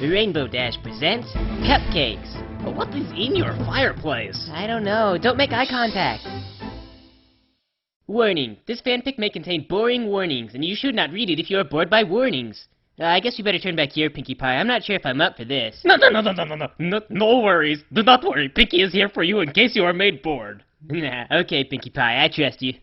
Rainbow Dash presents Cupcakes. What is in your fireplace? I don't know. Don't make eye contact. Warning. This fanfic may contain boring warnings, and you should not read it if you are bored by warnings. I guess you better turn back here, Pinkie Pie. I'm not sure if I'm up for this. No worries. Do not worry. Pinkie is here for you in case you are made bored. Nah, okay, Pinkie Pie. I trust you.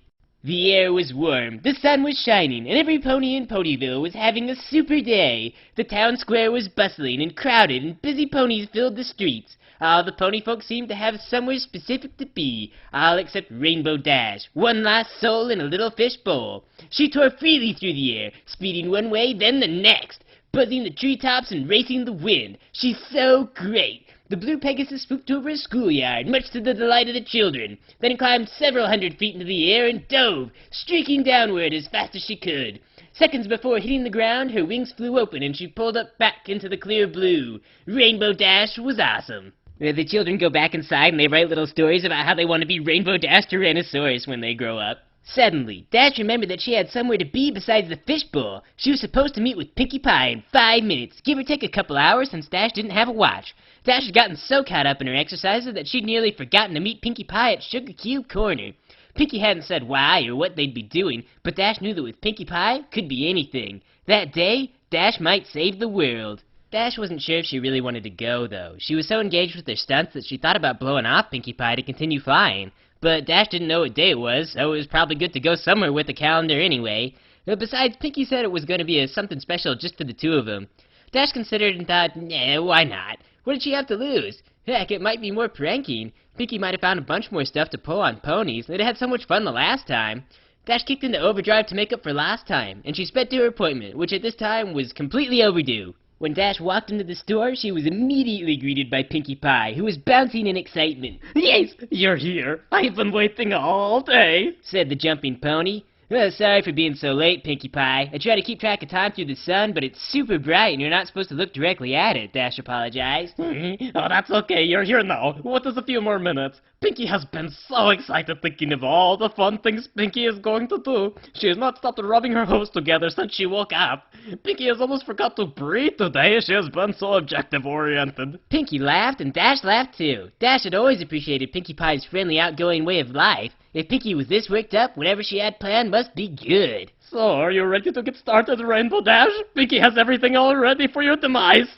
The air was warm, the sun was shining, and every pony in Ponyville was having a super day. The town square was bustling and crowded, and busy ponies filled the streets. All the pony folk seemed to have somewhere specific to be, all except Rainbow Dash, one lost soul in a little fish bowl. She tore freely through the air, speeding one way, then the next, buzzing the treetops and racing the wind. She's so great. The blue Pegasus swooped over a schoolyard, much to the delight of the children, then climbed several hundred feet into the air and dove, streaking downward as fast as she could. Seconds before hitting the ground, her wings flew open and she pulled up back into the clear blue. Rainbow Dash was awesome. The children go back inside and they write little stories about how they want to be Rainbow Dash Tyrannosaurus when they grow up. Suddenly, Dash remembered that she had somewhere to be besides the fishbowl. She was supposed to meet with Pinkie Pie in 5 minutes, give or take a couple hours since Dash didn't have a watch. Dash had gotten so caught up in her exercises that she'd nearly forgotten to meet Pinkie Pie at Sugar Cube Corner. Pinkie hadn't said why or what they'd be doing, but Dash knew that with Pinkie Pie, could be anything. That day, Dash might save the world. Dash wasn't sure if she really wanted to go, though. She was so engaged with her stunts that she thought about blowing off Pinkie Pie to continue flying. But Dash didn't know what day it was, so it was probably good to go somewhere with the calendar anyway. Besides, Pinkie said it was going to be something special just for the two of them. Dash considered and thought, nah, why not? What did she have to lose? Heck, it might be more pranking. Pinkie might have found a bunch more stuff to pull on ponies. They'd had so much fun the last time. Dash kicked into overdrive to make up for last time, and she sped to her appointment, which at this time was completely overdue. When Dash walked into the store, she was immediately greeted by Pinkie Pie, who was bouncing in excitement. Yes, you're here. I've been waiting all day, said the jumping pony. Sorry for being so late, Pinkie Pie. I try to keep track of time through the sun, but it's super bright and you're not supposed to look directly at it, Dash apologized. Oh, that's okay. You're here now. What is a few more minutes? Pinkie has been so excited thinking of all the fun things Pinkie is going to do. She has not stopped rubbing her hooves together since she woke up. Pinkie has almost forgot to breathe today. She has been so objective-oriented. Pinkie laughed and Dash laughed too. Dash had always appreciated Pinkie Pie's friendly, outgoing way of life. If Pinkie was this worked up, whatever she had planned must be good. So, are you ready to get started, Rainbow Dash? Pinkie has everything all ready for your demise.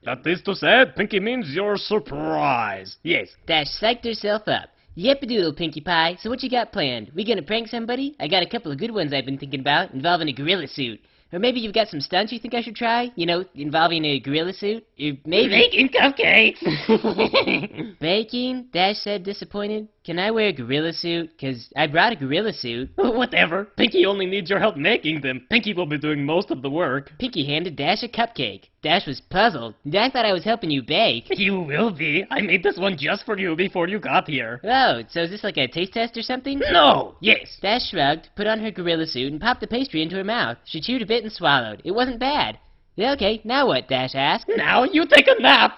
That is to say, Pinkie means your surprise. Yes. Dash psyched herself up. Yep-a-doodle, Pinkie Pie. So what you got planned? We gonna prank somebody? I got a couple of good ones I've been thinking about, involving a gorilla suit. Or maybe you've got some stunts you think I should try? You know, involving a gorilla suit? Or maybe... Baking cupcakes! Baking? Dash said, disappointed. Can I wear a gorilla suit? 'Cause I brought a gorilla suit. Whatever. Pinkie only needs your help making them. Pinkie will be doing most of the work. Pinkie handed Dash a cupcake. Dash was puzzled. I thought I was helping you bake. You will be. I made this one just for you before you got here. Oh, so is this like a taste test or something? No! Yes. Dash shrugged, put on her gorilla suit, and popped the pastry into her mouth. She chewed a bit and swallowed. It wasn't bad. Okay, now what? Dash asked. Now you take a nap!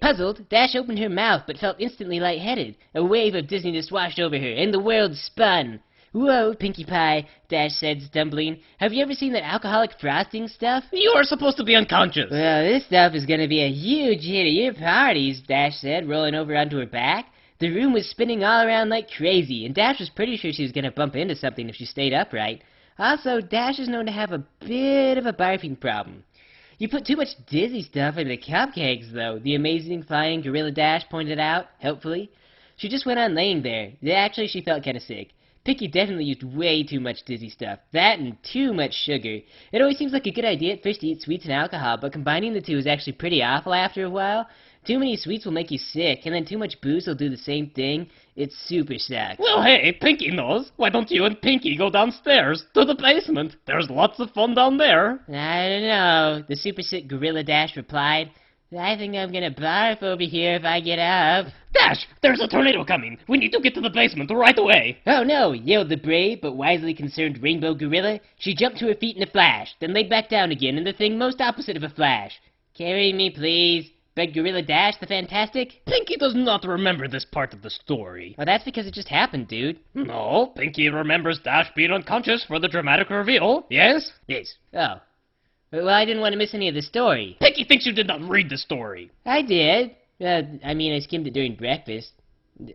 Puzzled, Dash opened her mouth but felt instantly lightheaded. A wave of dizziness washed over her, and the world spun. Whoa, Pinkie Pie, Dash said, stumbling. Have you ever seen that alcoholic frosting stuff? You are supposed to be unconscious. Well, this stuff is gonna be a huge hit at your parties, Dash said, rolling over onto her back. The room was spinning all around like crazy, and Dash was pretty sure she was gonna bump into something if she stayed upright. Also, Dash is known to have a bit of a barfing problem. You put too much dizzy stuff in the cupcakes, though, the amazing flying gorilla Dash pointed out, helpfully. She just went on laying there. Actually, she felt kind of sick. Pinkie definitely used way too much dizzy stuff. That and too much sugar. It always seems like a good idea at first to eat sweets and alcohol, but combining the two is actually pretty awful after a while. Too many sweets will make you sick, and then too much booze will do the same thing. It super sucks. Well, hey, Pinkie knows. Why don't you and Pinkie go downstairs to the basement? There's lots of fun down there. I don't know, the super sick gorilla Dash replied. I think I'm gonna barf over here if I get up. Dash, there's a tornado coming. We need to get to the basement right away. Oh no, yelled the brave but wisely concerned rainbow gorilla. She jumped to her feet in a flash, then laid back down again in the thing most opposite of a flash. Carry me, please, begged Gorilla Dash the Fantastic. Pinkie does not remember this part of the story. Well, that's because it just happened, dude. No, Pinkie remembers Dash being unconscious for the dramatic reveal. Yes? Yes. Oh. Well, I didn't want to miss any of the story. Pinky thinks you did not read the story. I did. I mean, I skimmed it during breakfast.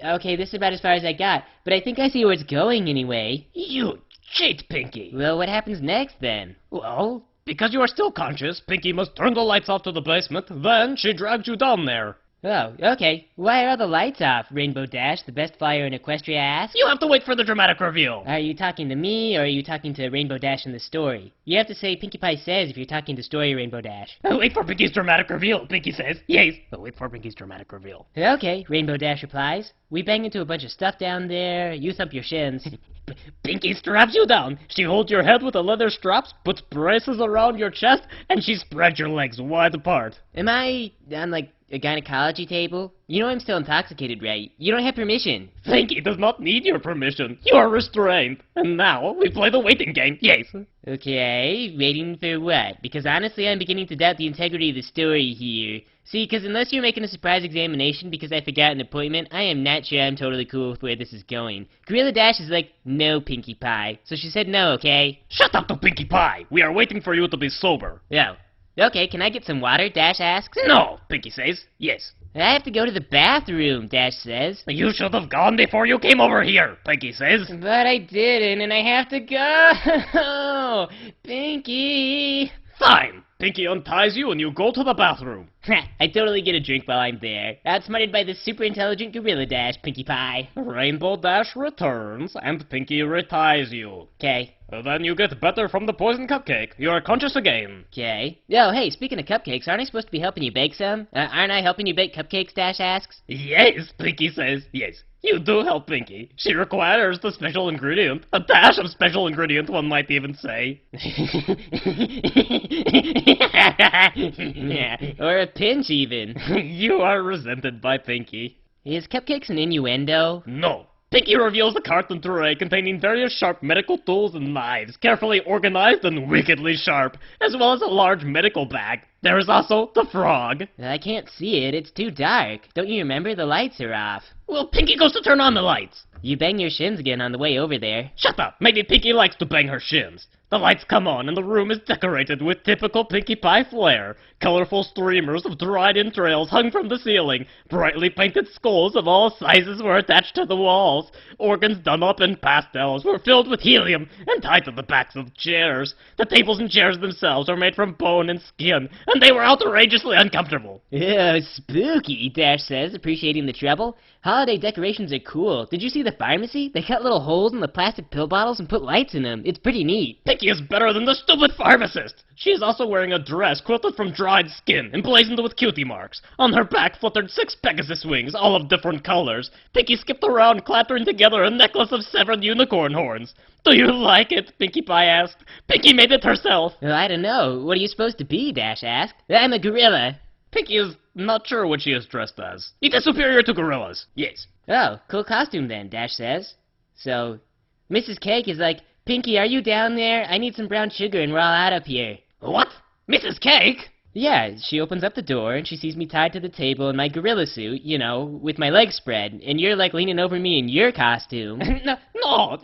Okay, this is about as far as I got, but I think I see where it's going anyway. You cheat, Pinky. Well, what happens next, then? Well, because you are still conscious, Pinky must turn the lights off to the basement, then she drags you down there. Oh, okay. Why are all the lights off, Rainbow Dash, the best flyer in Equestria asks? You have to wait for the dramatic reveal. Are you talking to me, or are you talking to Rainbow Dash in the story? You have to say Pinkie Pie says if you're talking to story Rainbow Dash. Wait for Pinky's dramatic reveal, Pinky says. Yes, but wait for Pinky's dramatic reveal. Okay, Rainbow Dash replies. We bang into a bunch of stuff down there, you thump your shins. Pinky straps you down. She holds your head with the leather straps, puts braces around your chest, and she spreads your legs wide apart. Am I on, like, a gynecology table? You know I'm still intoxicated, right? You don't have permission. Pinky does not need your permission. You are restrained. And now, we play the waiting game, yes. Okay, waiting for what? Because honestly, I'm beginning to doubt the integrity of the story here. See, because unless you're making a surprise examination because I forgot an appointment, I am not sure I'm totally cool with where this is going. Gorilla Dash is like, no, Pinkie Pie. So she said no, okay? Shut up to Pinkie Pie. We are waiting for you to be sober. Oh. Okay, can I get some water? Dash asks. No, Pinky says. Yes. I have to go to the bathroom, Dash says. You should have gone before you came over here, Pinky says. But I didn't, and I have to go. Pinky. Fine. Pinky unties you and you go to the bathroom. I totally get a drink while I'm there. Outsmarted by the super intelligent Gorilla Dash, Pinkie Pie. Rainbow Dash returns and Pinky reties you. Okay. Then you get better from the poison cupcake. You are conscious again. Okay. Oh, hey, speaking of cupcakes, aren't I supposed to be helping you bake some? Aren't I helping you bake cupcakes, Dash asks? Yes, Pinky says. Yes. You do help Pinky. She requires the special ingredient. A dash of special ingredient, one might even say. Or a pinch, even. You are resented by Pinky. Is cupcakes an innuendo? No. Pinky reveals a carton tray containing various sharp medical tools and knives, carefully organized and wickedly sharp, as well as a large medical bag. There is also the frog. I can't see it. It's too dark. Don't you remember? The lights are off. Well, Pinky goes to turn on the lights. You bang your shins again on the way over there. Shut up! Maybe Pinky likes to bang her shins. The lights come on and the room is decorated with typical Pinkie Pie flair. Colorful streamers of dried entrails hung from the ceiling. Brightly painted skulls of all sizes were attached to the walls. Organs done up in pastels were filled with helium and tied to the backs of chairs. The tables and chairs themselves are made from bone and skin, and they were outrageously uncomfortable. Ew, spooky, Dash says, appreciating the trouble. Holiday decorations are cool. Did you see the pharmacy? They cut little holes in the plastic pill bottles and put lights in them. It's pretty neat. Pinky is better than the stupid pharmacist. She is also wearing a dress quilted from dried skin, emblazoned with cutie marks. On her back fluttered 6 Pegasus wings, all of different colors. Pinky skipped around, clattering together a necklace of 7 unicorn horns. Do you like it? Pinkie Pie asked. Pinky made it herself. Well, I don't know. What are you supposed to be? Dash asked. I'm a gorilla. Pinky is not sure what she is dressed as. It is superior to gorillas. Yes. Oh, cool costume then, Dash says. So, Mrs. Cake is like, Pinky, are you down there? I need some brown sugar and we're all out up here. What? Mrs. Cake? Yeah, she opens up the door and she sees me tied to the table in my gorilla suit, you know, with my legs spread, and you're like leaning over me in your costume. No.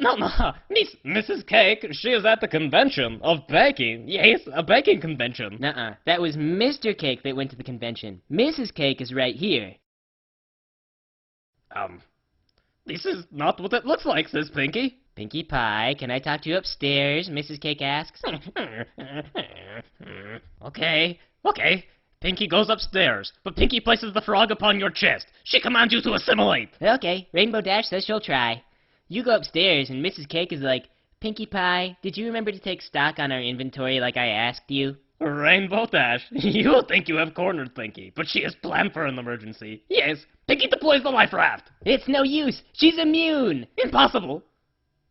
Mrs. Cake, she is at the convention of baking. Yes, a baking convention. Nuh-uh. That was Mr. Cake that went to the convention. Mrs. Cake is right here. This is not what it looks like, says Pinky. Pinkie Pie, can I talk to you upstairs? Mrs. Cake asks. Okay. Pinky goes upstairs, but Pinky places the frog upon your chest. She commands you to assimilate. Okay, Rainbow Dash says she'll try. You go upstairs, and Mrs. Cake is like, Pinkie Pie, did you remember to take stock on our inventory like I asked you? Rainbow Dash, you think you have cornered Pinky, but she has planned for an emergency. Yes, Pinky deploys the life raft. It's no use. She's immune. Impossible.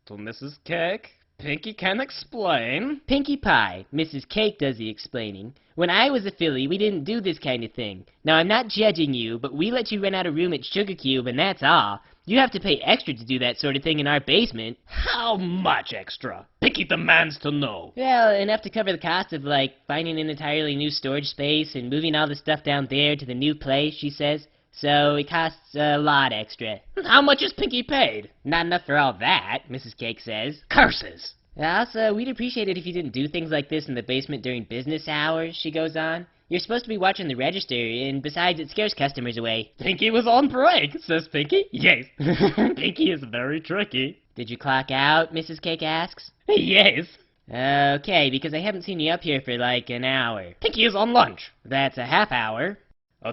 To Mrs. Cake, Pinky can explain. Pinkie Pie, Mrs. Cake does the explaining. When I was a filly, we didn't do this kind of thing. Now, I'm not judging you, but we let you rent out a room at Sugar Cube, and that's all. You have to pay extra to do that sort of thing in our basement. How much extra? Pinky demands to know. Well, enough to cover the cost of, like, finding an entirely new storage space and moving all the stuff down there to the new place, she says. So it costs a lot extra. How much is Pinky paid? Not enough for all that, Mrs. Cake says. Curses! Also, we'd appreciate it if you didn't do things like this in the basement during business hours, she goes on. You're supposed to be watching the register, and besides, it scares customers away. Pinky was on break, says Pinky. Yes, Pinky is very tricky. Did you clock out, Mrs. Cake asks? Yes. Okay, because I haven't seen you up here for like an hour. Pinky is on lunch. That's a half hour.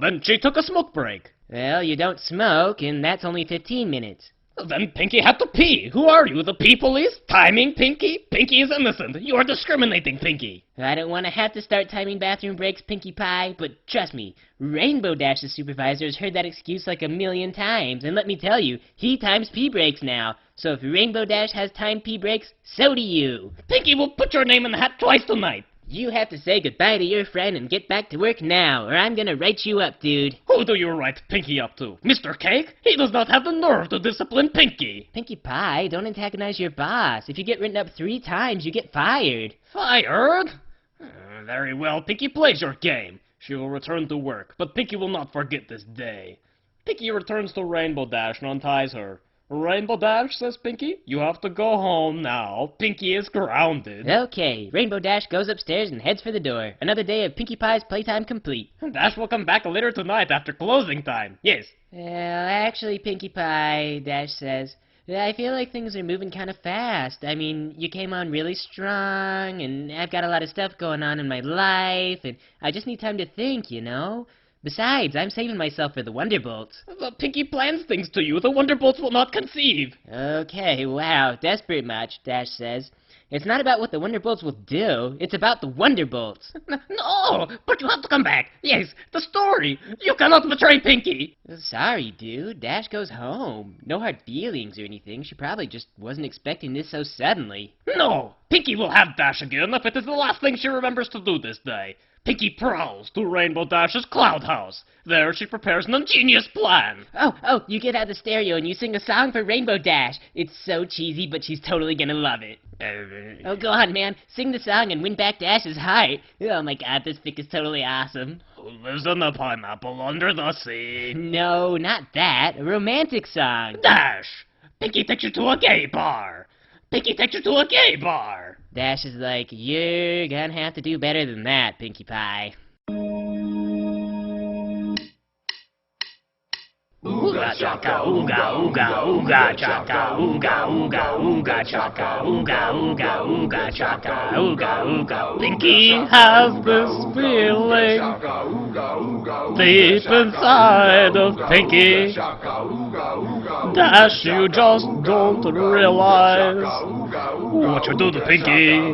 Then she took a smoke break. Well, you don't smoke, and that's only 15 minutes. Then Pinky had to pee. Who are you, the pee police? Timing Pinky? Pinky is innocent. You are discriminating, Pinky. I don't want to have to start timing bathroom breaks, Pinkie Pie, but trust me, Rainbow Dash's supervisor has heard that excuse like a million times, and let me tell you, he times pee breaks now. So if Rainbow Dash has timed pee breaks, so do you. Pinky will put your name in the hat twice tonight. You have to say goodbye to your friend and get back to work now, or I'm gonna write you up, dude. Who do you write Pinky up to? Mr. Cake? He does not have the nerve to discipline Pinky. Pinkie Pie, don't antagonize your boss. If you get written up 3 times, you get fired. Fired? Very well, Pinky plays your game. She will return to work, but Pinky will not forget this day. Pinky returns to Rainbow Dash and unties her. Rainbow Dash, says Pinky, you have to go home now. Pinky is grounded. Okay, Rainbow Dash goes upstairs and heads for the door. Another day of Pinkie Pie's playtime complete. Dash will come back later tonight after closing time. Yes. Well, actually, Pinkie Pie, Dash says, I feel like things are moving kind of fast. I mean, you came on really strong, and I've got a lot of stuff going on in my life, and I just need time to think, you know? Besides, I'm saving myself for the Wonderbolts. The Pinky plans things to you. The Wonderbolts will not conceive. Okay, wow, desperate much, Dash says. It's not about what the Wonderbolts will do, it's about the Wonderbolts. No, but you have to come back. Yes, the story. You cannot betray Pinky. Sorry, dude. Dash goes home. No hard feelings or anything. She probably just wasn't expecting this so suddenly. No, Pinky will have Dash again if it is the last thing she remembers to do this day. Pinky prowls to Rainbow Dash's cloud house. There she prepares an ingenious plan. Oh, you get out the stereo and you sing a song for Rainbow Dash. It's so cheesy, but she's totally gonna love it. Oh, go on, man. Sing the song and win back Dash's heart. Oh my god, this fic is totally awesome. Who lives in a pineapple under the sea? No, not that. A romantic song. Dash! Pinky takes you to a gay bar. Pinky takes you to a gay bar. Dash is like, you're gonna have to do better than that, Pinkie Pie. Ooga chaka, ooga ooga ooga chaka, ooga ooga ooga chaka, ooga ooga ooga chaka, ooga ooga. Pinky has this feeling deep inside of Pinky. Dash, you just don't realize what you do to Pinky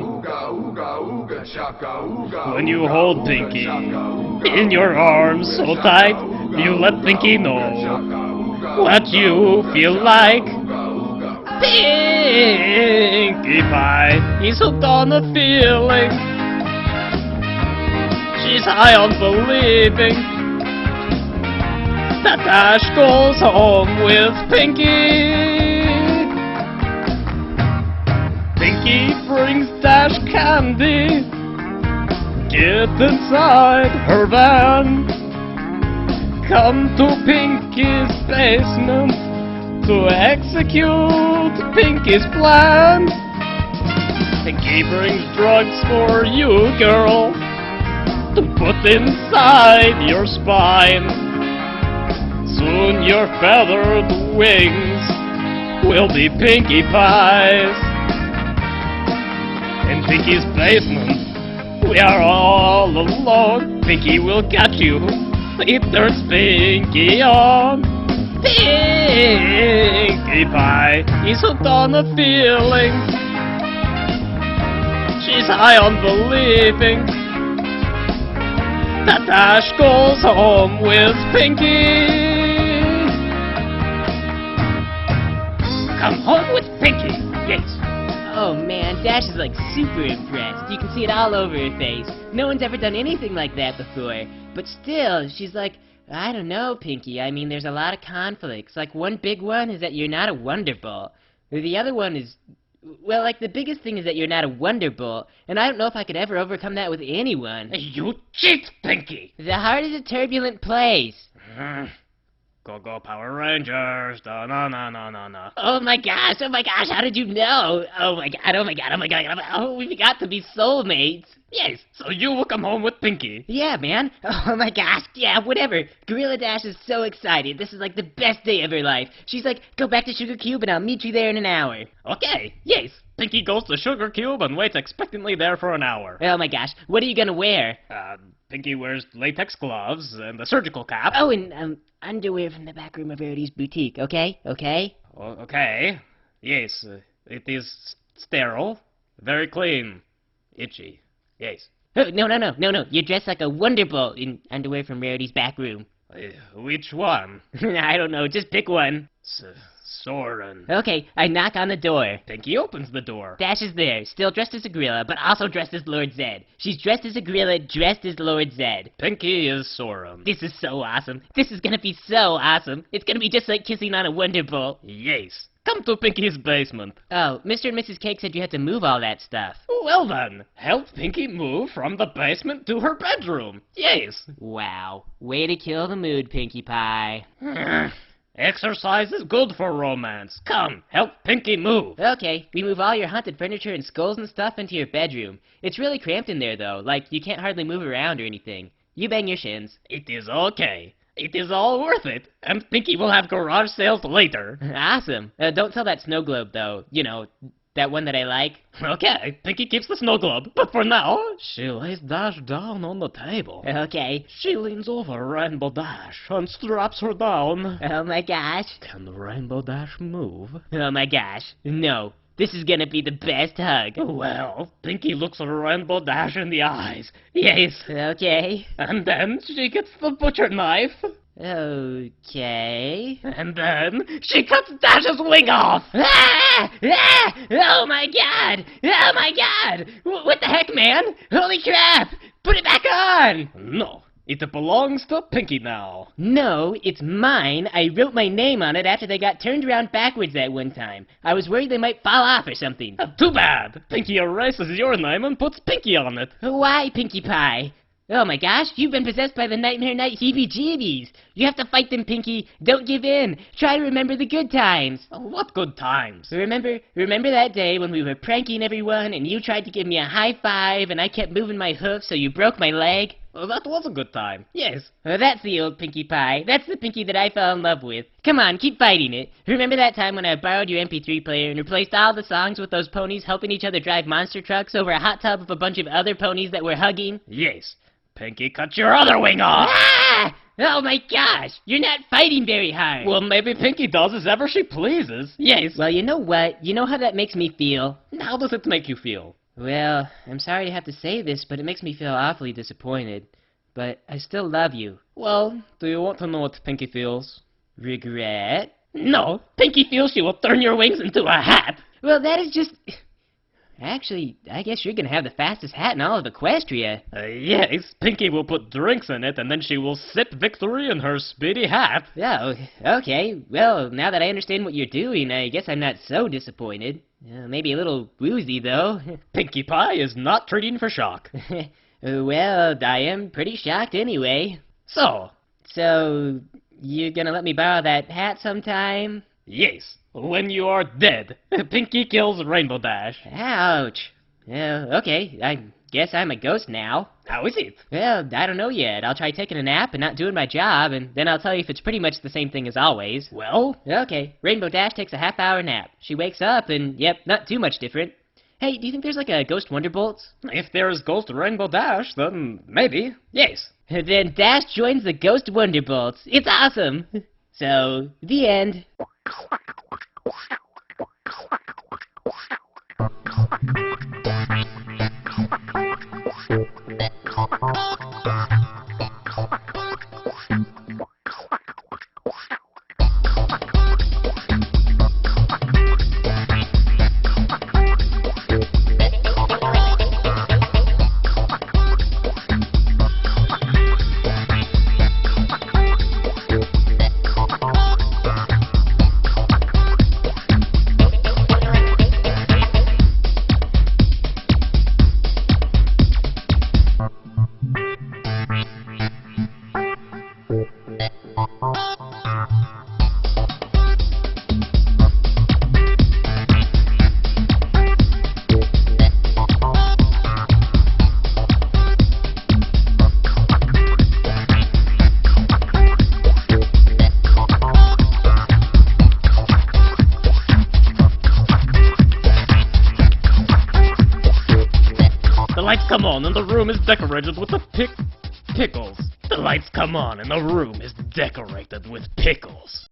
when you hold Pinky in your arms so tight. You let Pinky know what you feel like. Pinkie Pie is hooked on a feeling. She's high on believing that Dash goes home with Pinky. Pinky brings Dash candy. Get inside her van. Come to Pinky's basement to execute Pinky's plan. Pinky brings drugs for you, girl, to put inside your spine. Soon your feathered wings will be Pinkie Pie's. In Pinky's basement, we are all alone. Pinky will catch you. It turns Pinky on. Pinkie Pie is hooked on a feeling. She's high on believing that Dash goes home with Pinky. Come home with Pinky, yes. Oh man, Dash is like super impressed. You can see it all over her face. No one's ever done anything like that before. But still, she's like, I don't know, Pinky. I mean, there's a lot of conflicts. Like, one big one is that you're not a Wonderbolt. The other one is, well, like, the biggest thing is that you're not a Wonderbolt. And I don't know if I could ever overcome that with anyone. You cheat, Pinky! The heart is a turbulent place. Go Power Rangers. Da na na na na na. Oh my gosh, how did you know? Oh my god. Oh, we got to be soulmates. Yes, so you will come home with Pinky. Yeah, man. Oh my gosh, yeah, whatever. Gorilla Dash is so excited. This is like the best day of her life. She's like, go back to Sugar Cube and I'll meet you there in an hour. Okay, yes. Pinky goes to Sugar Cube and waits expectantly there for an hour. Oh my gosh, what are you gonna wear? Pinky wears latex gloves and a surgical cap. Oh, and underwear from the back room of Rarity's boutique, okay? Okay? Okay. Yes, it is sterile. Very clean. Itchy. Yes. Oh, no. You're dressed like a Wonderbolt in underwear from Rarity's back room. Which one? I don't know, just pick one. Soren. Okay, I knock on the door. Pinky opens the door. Dash is there, still dressed as a gorilla, but also dressed as Lord Zed. She's dressed as a gorilla, dressed as Lord Zed. Pinky is Soren. This is so awesome. This is gonna be so awesome. It's gonna be just like kissing on a Wonderbolt. Yes. Come to Pinky's basement. Oh, Mr. and Mrs. Cake said you had to move all that stuff. Well then, help Pinky move from the basement to her bedroom. Yes. Wow. Way to kill the mood, Pinkie Pie. Exercise is good for romance. Come, help Pinky move. Okay, we move all your haunted furniture and skulls and stuff into your bedroom. It's really cramped in there, though. Like, you can't hardly move around or anything. You bang your shins. It is okay. It is all worth it. And Pinky will have garage sales later. Awesome. Don't tell that snow globe, though. You know, that one that I like. Okay, Pinky keeps the snow globe. But for now, she lays Dash down on the table. Okay. She leans over Rainbow Dash and straps her down. Oh my gosh. Can Rainbow Dash move? Oh my gosh. No. This is gonna be the best hug. Well, Pinky looks Rainbow Dash in the eyes. Yes. Okay. And then she gets the butcher knife. Okay. And then she cuts Dash's wing off. Ah! Ah! Oh my god! Oh my god! What the heck, man? Holy crap! Put it back on! No. It belongs to Pinky now. No, it's mine. I wrote my name on it after they got turned around backwards that one time. I was worried they might fall off or something. Too bad. Pinky erases your name and puts Pinky on it. Why, Pinkie Pie? Oh my gosh, you've been possessed by the Nightmare Night heebie-jeebies. You have to fight them, Pinky. Don't give in. Try to remember the good times. What good times? Remember that day when we were pranking everyone and you tried to give me a high five and I kept moving my hoof so you broke my leg? That was a good time. Yes. That's the old Pinkie Pie. That's the Pinky that I fell in love with. Come on, keep fighting it. Remember that time when I borrowed your MP3 player and replaced all the songs with those ponies helping each other drive monster trucks over a hot tub of a bunch of other ponies that were hugging? Yes. Pinky, cut your other wing off! Ah! Oh my gosh! You're not fighting very hard! Well, maybe Pinky does as ever she pleases. Yes. Well, you know what? You know how that makes me feel? How does it make you feel? Well, I'm sorry to have to say this, but it makes me feel awfully disappointed. But I still love you. Well, do you want to know what Pinky feels? Regret? No, Pinky feels she will turn your wings into a hat. Well, that is just... Actually, I guess you're gonna have the fastest hat in all of Equestria. Yes, Pinky will put drinks in it, and then she will sip victory in her speedy hat. Oh, okay. Well, now that I understand what you're doing, I guess I'm not so disappointed. Maybe a little woozy, though. Pinkie Pie is not treating for shock. Well, I am pretty shocked anyway. So, you're gonna let me borrow that hat sometime? Yes. When you are dead, Pinky kills Rainbow Dash. Ouch. Okay, I guess I'm a ghost now. How is it? Well, I don't know yet. I'll try taking a nap and not doing my job, and then I'll tell you if it's pretty much the same thing as always. Well? Okay, Rainbow Dash takes a half-hour nap. She wakes up, and yep, not too much different. Hey, do you think there's like a Ghost Wonderbolts? If there's Ghost Rainbow Dash, then maybe. Yes. Then Dash joins the Ghost Wonderbolts. It's awesome! So, the end. come on and the room is decorated with the pickles. The lights come on and the room is decorated with pickles.